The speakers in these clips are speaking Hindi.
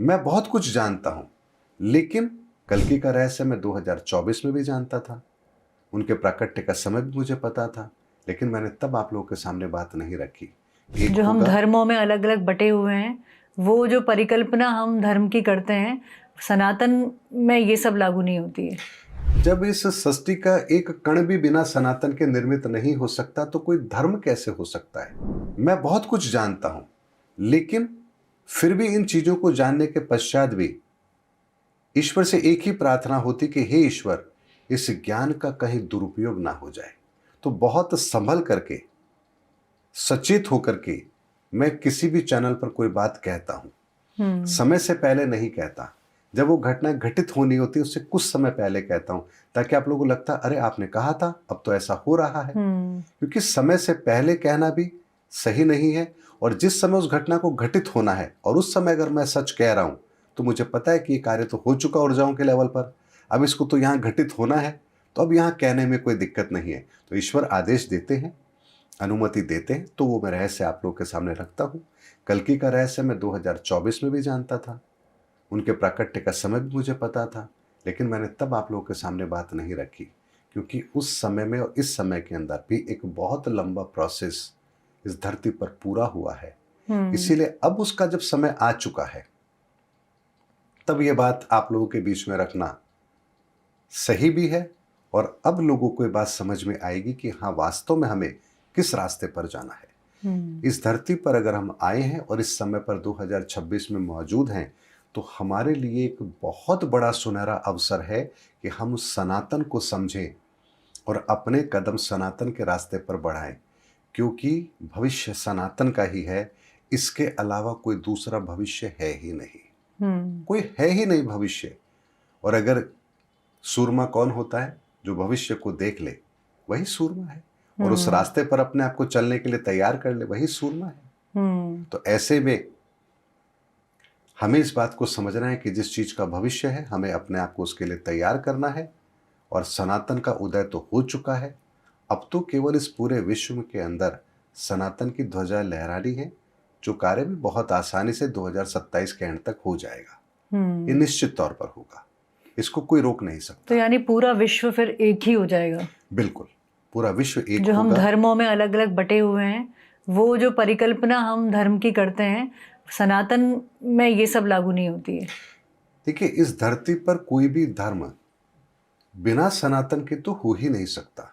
मैं बहुत कुछ जानता हूं, लेकिन कल्कि का रहस्य मैं 2024 में भी जानता था। उनके प्राकट्य का समय भी मुझे पता था, लेकिन मैंने तब आप लोगों के सामने बात नहीं रखी। एक जो हम होगा, धर्मों में अलग अलग बटे हुए हैं, वो जो परिकल्पना हम धर्म की करते हैं, सनातन में ये सब लागू नहीं होती है। जब इस सृष्टि का एक कण भी बिना सनातन के निर्मित नहीं हो सकता, तो कोई धर्म कैसे हो सकता है। मैं बहुत कुछ जानता हूं, लेकिन फिर भी इन चीजों को जानने के पश्चात भी ईश्वर से एक ही प्रार्थना होती कि हे ईश्वर, इस ज्ञान का कहीं दुरुपयोग ना हो जाए। तो बहुत संभल करके, सचेत होकर के मैं किसी भी चैनल पर कोई बात कहता हूं। समय से पहले नहीं कहता। जब वो घटना घटित होनी होती है उससे कुछ समय पहले कहता हूं, ताकि आप लोगों को लगता अरे आपने कहा था, अब तो ऐसा हो रहा है। क्योंकि समय से पहले कहना भी सही नहीं है, और जिस समय उस घटना को घटित होना है और उस समय अगर मैं सच कह रहा हूं, तो मुझे पता है कि ये कार्य तो हो चुका ऊर्जाओं के लेवल पर, अब इसको तो यहां घटित होना है, तो अब यहां कहने में कोई दिक्कत नहीं है। तो ईश्वर आदेश देते हैं, अनुमति देते हैं, तो वो मैं रहस्य आप लोगों के सामने रखता हूं। कल्कि का रहस्य मैं 2024 में भी जानता था। उनके प्राकट्य का समय भी मुझे पता था, लेकिन मैंने तब आप लोगों के सामने बात नहीं रखी, क्योंकि उस समय में और इस समय के अंदर भी एक बहुत लंबा प्रोसेस इस धरती पर पूरा हुआ है। इसीलिए अब उसका जब समय आ चुका है, तब ये बात आप लोगों के बीच में रखना सही भी है, और अब लोगों को ये बात समझ में आएगी कि हाँ, वास्तव में हमें किस रास्ते पर जाना है। इस धरती पर अगर हम आए हैं और इस समय पर 2026 में मौजूद हैं, तो हमारे लिए एक बहुत बड़ा सुनहरा अवसर है कि हम उस सनातन को समझें और अपने कदम सनातन के रास्ते पर बढ़ाएं, क्योंकि भविष्य सनातन का ही है। इसके अलावा कोई दूसरा भविष्य है ही नहीं, कोई है ही नहीं भविष्य। और अगर सूरमा कौन होता है, जो भविष्य को देख ले वही सूरमा है, और उस रास्ते पर अपने आप को चलने के लिए तैयार कर ले वही सूरमा है। तो ऐसे में हमें इस बात को समझना है कि जिस चीज का भविष्य है, हमें अपने आप को उसके लिए तैयार करना है। और सनातन का उदय तो हो चुका है, अब तो केवल इस पूरे विश्व के अंदर सनातन की ध्वजा लहरानी है, जो कार्य भी बहुत आसानी से 2027 के एंड तक हो जाएगा। ये निश्चित तौर पर होगा, इसको कोई रोक नहीं सकता। तो यानी पूरा विश्व फिर एक ही हो जाएगा। बिल्कुल, पूरा विश्व एक जो हम होगा। धर्मों में अलग अलग बटे हुए हैं, वो जो परिकल्पना हम धर्म की करते हैं, सनातन में ये सब लागू नहीं होती है। देखिए, इस धरती पर कोई भी धर्म बिना सनातन के तो हो ही नहीं सकता।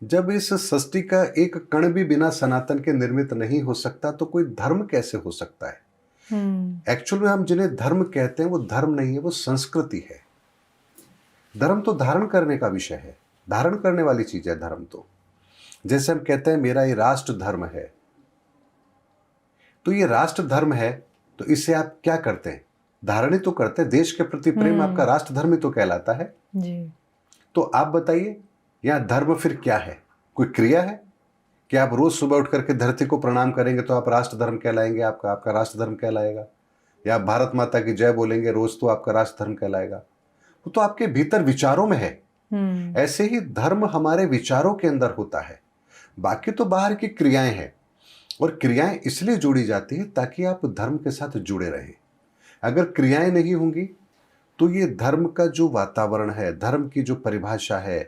जब इस सृष्टि का एक कण भी बिना सनातन के निर्मित नहीं हो सकता, तो कोई धर्म कैसे हो सकता है। एक्चुअल में हम जिन्हें धर्म कहते हैं वो धर्म नहीं है, वो संस्कृति है। धर्म तो धारण करने का विषय है, धारण करने वाली चीज है धर्म। तो जैसे हम कहते हैं मेरा ये राष्ट्र धर्म है, तो ये राष्ट्र धर्म है, तो इससे आप क्या करते हैं, धारण ही तो करते हैं। देश के प्रति प्रेम आपका राष्ट्र धर्म ही तो कहलाता है जी। तो आप बताइए, यहां धर्म फिर क्या है, कोई क्रिया है कि आप रोज सुबह उठ करके धरती को प्रणाम करेंगे तो आप राष्ट्र धर्म कहलाएंगे, आपका आपका राष्ट्र धर्म कहलाएगा। या आप भारत माता की जय बोलेंगे रोज, तो आपका राष्ट्र धर्म कहलाएगा। वो तो आपके भीतर विचारों में है। ऐसे ही धर्म हमारे विचारों के अंदर होता है, बाकी तो बाहर की क्रियाएं हैं। और क्रियाएं इसलिए जोड़ी जाती है ताकि आप धर्म के साथ जुड़े रहें। अगर क्रियाएं नहीं होंगी तो ये धर्म का जो वातावरण है, धर्म की जो परिभाषा है,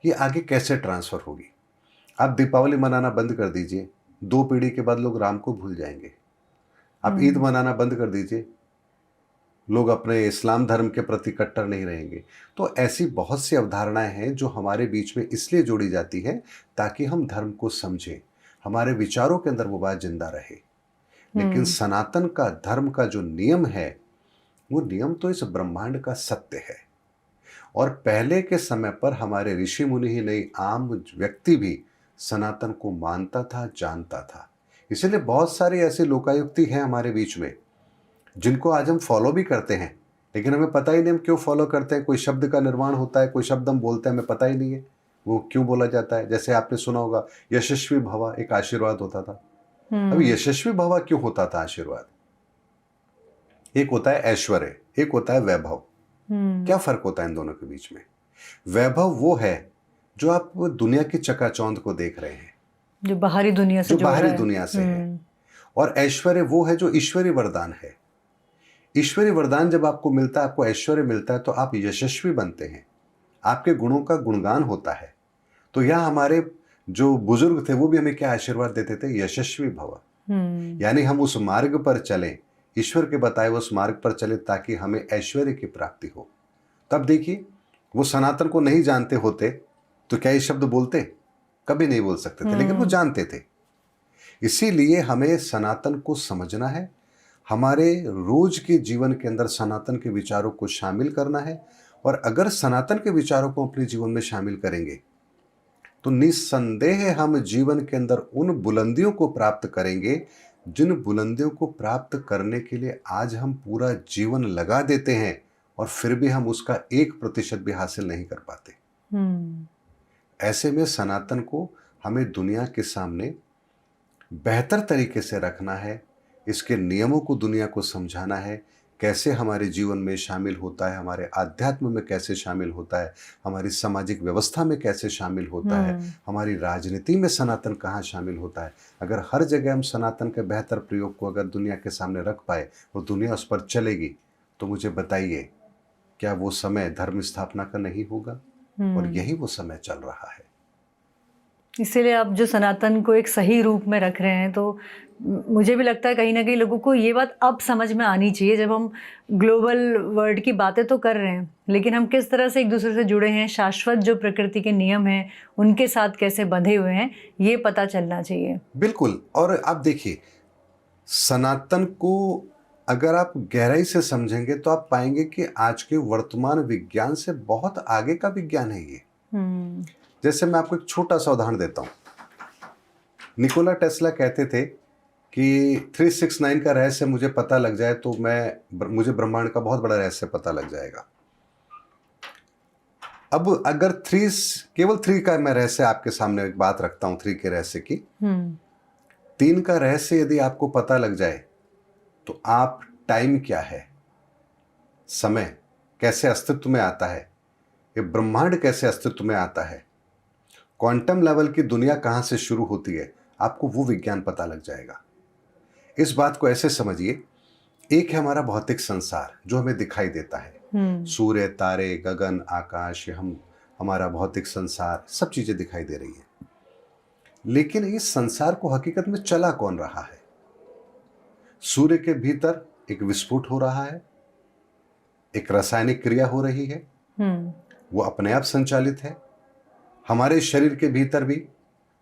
ये आगे कैसे ट्रांसफर होगी। आप दीपावली मनाना बंद कर दीजिए, 2 पीढ़ी के बाद लोग राम को भूल जाएंगे। आप ईद मनाना बंद कर दीजिए, लोग अपने इस्लाम धर्म के प्रति कट्टर नहीं रहेंगे। तो ऐसी बहुत सी अवधारणाएं हैं जो हमारे बीच में इसलिए जोड़ी जाती है ताकि हम धर्म को समझें, हमारे विचारों के अंदर वो बात जिंदा रहे। लेकिन सनातन का धर्म का जो नियम है, वो नियम तो इस ब्रह्मांड का सत्य है। और पहले के समय पर हमारे ऋषि मुनि ही नहीं, आम व्यक्ति भी सनातन को मानता था, जानता था। इसलिए बहुत सारी ऐसी लोकायुक्ति हैं हमारे बीच में जिनको आज हम फॉलो भी करते हैं, लेकिन हमें पता ही नहीं हम क्यों फॉलो करते हैं। कोई शब्द का निर्माण होता है, कोई शब्द हम बोलते हैं, हमें पता ही नहीं है वो क्यों बोला जाता है। जैसे आपने सुना होगा यशस्वी भवा एक आशीर्वाद होता था। अब यशस्वी भवा क्यों होता था आशीर्वाद। एक होता है ऐश्वर्य, एक होता है वैभव। क्या फर्क होता है इन दोनों के बीच में। वैभव वो है जो आप दुनिया की चकाचौंध को देख रहे हैं, जो बाहरी दुनिया से जो बाहरी दुनिया से है। और ऐश्वर्य वो है जो ईश्वरीय वरदान है। ईश्वरीय वरदान जब आपको मिलता है, आपको ऐश्वर्य मिलता है, तो आप यशस्वी बनते हैं, आपके गुणों का गुणगान होता है। तो यहाँ हमारे जो बुजुर्ग थे वो भी हमें क्या आशीर्वाद देते थे, यशस्वी भव। यानी हम उस मार्ग पर चलें, ईश्वर के बताए उस मार्ग पर चले, ताकि हमें ऐश्वर्य की प्राप्ति हो। तब देखिए, वो सनातन को नहीं जानते होते तो क्या ये शब्द बोलते? कभी नहीं बोल सकते थे, लेकिन वो जानते थे। इसीलिए हमें सनातन को समझना है, हमारे रोज के जीवन के अंदर सनातन के विचारों को शामिल करना है। और अगर सनातन के विचारों को अपने जीवन में शामिल करेंगे तो निस्संदेह हम जीवन के अंदर उन बुलंदियों को प्राप्त करेंगे, जिन बुलंदियों को प्राप्त करने के लिए आज हम पूरा जीवन लगा देते हैं और फिर भी हम उसका 1% भी हासिल नहीं कर पाते। ऐसे में सनातन को हमें दुनिया के सामने बेहतर तरीके से रखना है, इसके नियमों को दुनिया को समझाना है, कैसे हमारे जीवन में शामिल होता है, हमारे आध्यात्म में कैसे शामिल होता है, हमारी सामाजिक व्यवस्था में कैसे शामिल होता है, हमारी राजनीति में सनातन कहाँ शामिल होता है। अगर हर जगह हम सनातन के बेहतर प्रयोग को अगर दुनिया के सामने रख पाए और दुनिया उस पर चलेगी, तो मुझे बताइए, क्या वो समय धर्म स्थापना का नहीं होगा? और यही वो समय चल रहा है। इसीलिए आप जो सनातन को एक सही रूप में रख रहे हैं, तो मुझे भी लगता है कहीं ना कहीं लोगों को ये बात अब समझ में आनी चाहिए, जब हम ग्लोबल वर्ल्ड की बातें तो कर रहे हैं, लेकिन हम किस तरह से एक दूसरे से जुड़े हैं, शाश्वत जो प्रकृति के नियम हैं उनके साथ कैसे बंधे हुए हैं, ये पता चलना चाहिए। बिल्कुल। और आप देखिए, सनातन को अगर आप गहराई से समझेंगे तो आप पाएंगे कि आज के वर्तमान विज्ञान से बहुत आगे का विज्ञान है ये। जैसे मैं आपको एक छोटा सा उदाहरण देता हूं। निकोला टेस्ला कहते थे कि 369 का रहस्य मुझे पता लग जाए तो मुझे ब्रह्मांड का बहुत बड़ा रहस्य पता लग जाएगा। अब अगर केवल 3 का मैं रहस्य आपके सामने एक बात रखता हूं, 3 के रहस्य की। 3 का रहस्य यदि आपको पता लग जाए तो आप टाइम क्या है, समय कैसे अस्तित्व में आता है, ये ब्रह्मांड कैसे अस्तित्व में आता है, क्वांटम लेवल की दुनिया कहां से शुरू होती है, आपको वो विज्ञान पता लग जाएगा। इस बात को ऐसे समझिए, एक है हमारा भौतिक संसार जो हमें दिखाई देता है, सूर्य, तारे, गगन, आकाश, हमारा भौतिक संसार, सब चीजें दिखाई दे रही हैं। लेकिन इस संसार को हकीकत में चला कौन रहा है? सूर्य के भीतर एक विस्फोट हो रहा है, एक रासायनिक क्रिया हो रही है, वो अपने आप संचालित है। हमारे शरीर के भीतर भी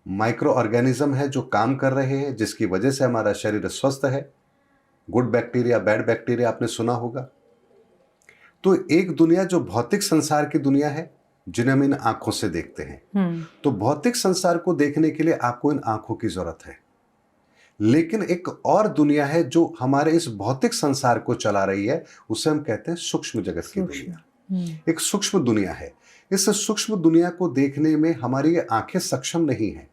माइक्रो ऑर्गेनिज्म है जो काम कर रहे हैं, जिसकी वजह से हमारा शरीर स्वस्थ है। गुड बैक्टीरिया, बैड बैक्टीरिया आपने सुना होगा। तो एक दुनिया जो भौतिक संसार की दुनिया है, जिन्हें हम इन आंखों से देखते हैं। तो भौतिक संसार को देखने के लिए आपको इन आंखों की जरूरत है। लेकिन एक और दुनिया है जो हमारे इस भौतिक संसार को चला रही है, उसे हम कहते हैं सूक्ष्म जगत की दुनिया। एक सूक्ष्म दुनिया है। इस सूक्ष्म दुनिया को देखने में हमारी ये आंखें सक्षम नहीं है।